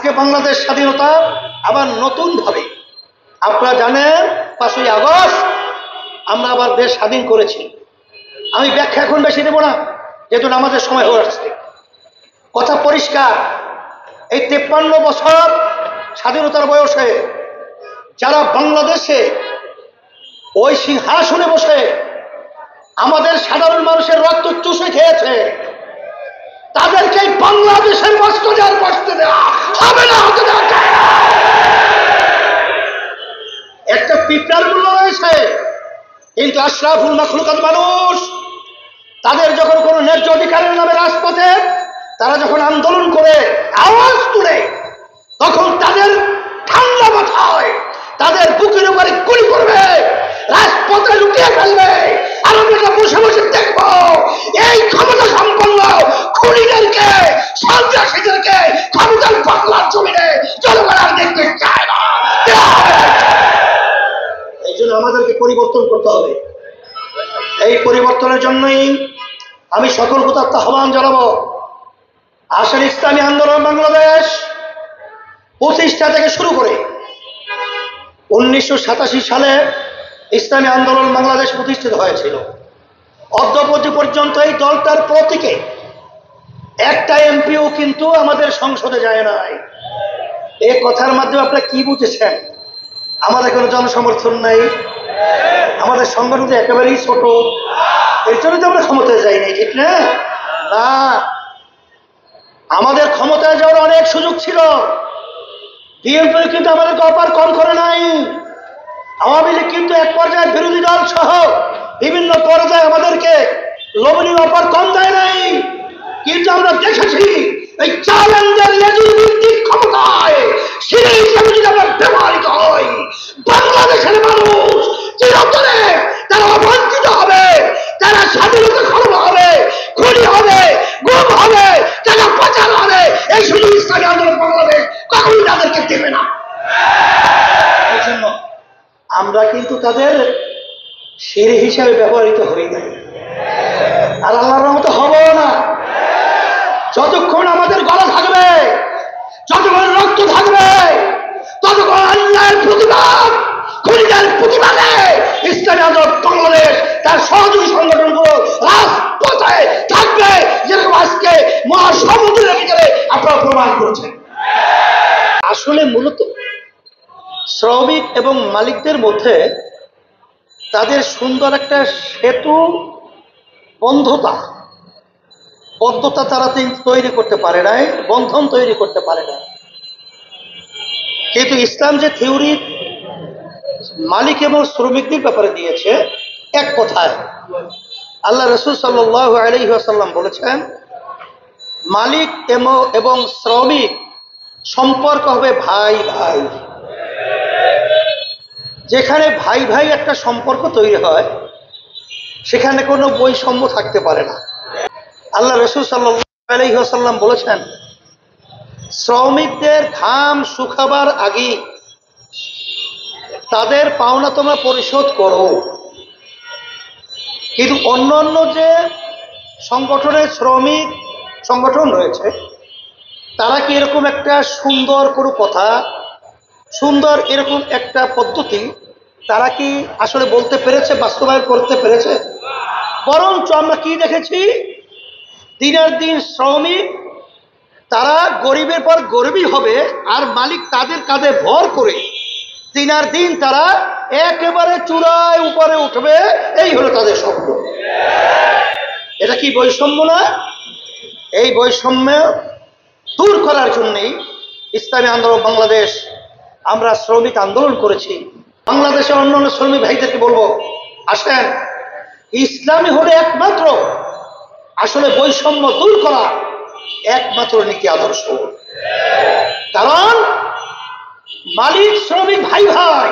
আজকে বাংলাদেশ স্বাধীনতা আবার নতুন ভাবে, আপনারা জানেন 5ই আগস্ট আমরা আবার দেশ স্বাধীন করেছি। আমি ব্যাখ্যা এখন বেশি দেব না, যেহেতু আমাদের সময় হয়ে আসছে। কথা পরিষ্কার, এই 53 বছর স্বাধীনতার বয়সে যারা বাংলাদেশে ওই সিংহাসনে বসে আমাদের সাধারণ মানুষের রক্ত চুষে খেয়েছে, তাদেরকে বাংলাদেশের বসতে দেওয়া হবে না, হতে দেওয়া যায় না। একটা পিঁপড়ার মূল্য রয়েছে, কিন্তু আশরাফুল মাখলুকাত মানুষ তাদের যখন কোনো ন্যায্য অধিকারের নামে রাজপথে তারা যখন আন্দোলন করে আওয়াজ তুলে, তখন তাদের ঠান্ডা মাথায় তাদের বুকের উপরে গুলি করবে, রাজপথে লুটিয়ে ফেলবে। আর আমরা বসে বসে দেখবো এই ক্ষমতা সম্পন্ন খুনিদেরকে, সন্ত্রাসীদেরকে ক্ষমতার বাংলার জমিনে জনগণ আর দেখতে চায় না। এই জন্য আমাদেরকে পরিবর্তন করতে হবে। এই পরিবর্তনের জন্যই আমি সকল প্রতি আহ্বান জানাবো, আসেন ইসলামী আন্দোলন বাংলাদেশ প্রতিষ্ঠা থেকে শুরু করে 1987 সালে ইসলামী আন্দোলন বাংলাদেশ প্রতিষ্ঠিত হয়েছিল। অদ্যাবধি পর্যন্ত এই দলটার প্রতীকে একটা এমপিও কিন্তু আমাদের সংসদে যায় নাই। এই কথার মাধ্যমে আপনারা কি বুঝেছেন? আমাদের কোনো জনসমর্থন নাই, আমাদের সংগঠন একেবারেই ছোট, এর জন্য তো আমরা ক্ষমতায় যাই নাই, ঠিক না? না, আমাদের ক্ষমতায় যাওয়ার অনেক সুযোগ ছিল। বিএনপি কিন্তু আমাদেরকে অপার কম করে নাই। আওয়ামী লীগ কিন্তু এক পর্যায়ে বিরোধী দল সহ বিভিন্ন পর্যায়ে আমাদেরকে লবণীয় অপার কম দেয় নাই। কিন্তু আমরা দেখেছি এই চালেন্দের লেজুভিত্তিক ক্ষমতায় সিঁড়ি হিসেবে যদি আমরা ব্যবহৃত হই, বাংলাদেশের মানুষ চিরতরে তারা অবঞ্চিত হবে, তারা স্বাধীনতা খর্ব হবে, খুনি হবে, গুম হবে, টাকা পাচার হবে। এই শুধু ইসলামী আন্দোলন বাংলাদেশ কখনোই তাদেরকে দেবে না। এই জন্য আমরা কিন্তু তাদের সিঁড়ি হিসাবে ব্যবহৃত হই নাই, আর আল্লাহর রহমতে হবো না। যতক্ষণ আমাদের গলা থাকবে, যতক্ষণ রক্ত থাকবে, ততক্ষণ অন্যায়ের প্রতিবাদ, খুনিদের প্রতিবাদে ইসলামী আন্দোলন বাংলাদেশ তার সহযোগী সংগঠনগুলো রাজপথে থাকবে, যেরকম আজকে মহাসমুদ্রের ভিতরে আপনারা প্রমাণ করেছেন। আসলে মূলত শ্রমিক এবং মালিকদের মধ্যে তাদের সুন্দর একটা সেতু বদ্ধতা তারা তৈরি করতে পারে নাই, বন্ধন তৈরি করতে পারে না। কিন্তু ইসলাম যে থিওরি মালিক এবং শ্রমিকদের ব্যাপারে দিয়েছে, এক কথায় আল্লাহ রাসূল সাল্লাল্লাহু আলাইহি ওয়াসাল্লাম বলেছেন, মালিক এবং শ্রমিক সম্পর্ক হবে ভাই ভাই। যেখানে ভাই ভাই একটা সম্পর্ক তৈরি হয়, সেখানে কোনো বৈষম্য থাকতে পারে না। আল্লাহ রাসূল সাল্লাল্লাহু আলাইহি ওয়াসাল্লাম বলেছেন, শ্রমিকদের ঘাম শুকাবার আগে তাদের পাওনা তোমরা পরিশোধ করো। কিন্তু অন্যান্য যে সংগঠনের শ্রমিক সংগঠন রয়েছে, তারা কি এরকম একটা সুন্দর কোনো কথা, সুন্দর এরকম একটা পদ্ধতি তারা কি আসলে বলতে পেরেছে, বাস্তবায়ন করতে পেরেছে? বরঞ্চ আমরা কি দেখেছি, দিনের দিন শ্রমিক তারা গরিবের পর গরিবই হবে, আর মালিক তাদের কাঁধে ভর করে দিনের দিন তারা একেবারে চূড়ায় উপরে উঠবে, এই হলো তাদের স্বপ্ন। এটা কি বৈষম্য না? এই বৈষম্য দূর করার জন্যই ইসলামী আন্দোলন বাংলাদেশ আমরা শ্রমিক আন্দোলন করেছি। বাংলাদেশের অন্যান্য শ্রমিক ভাইদেরকে বলবো, আসেন, ইসলামী হলে একমাত্র আসলে বৈষম্য দূর করা একমাত্র নীতি আদর্শ। কারণ মালিক শ্রমিক ভাই ভাই,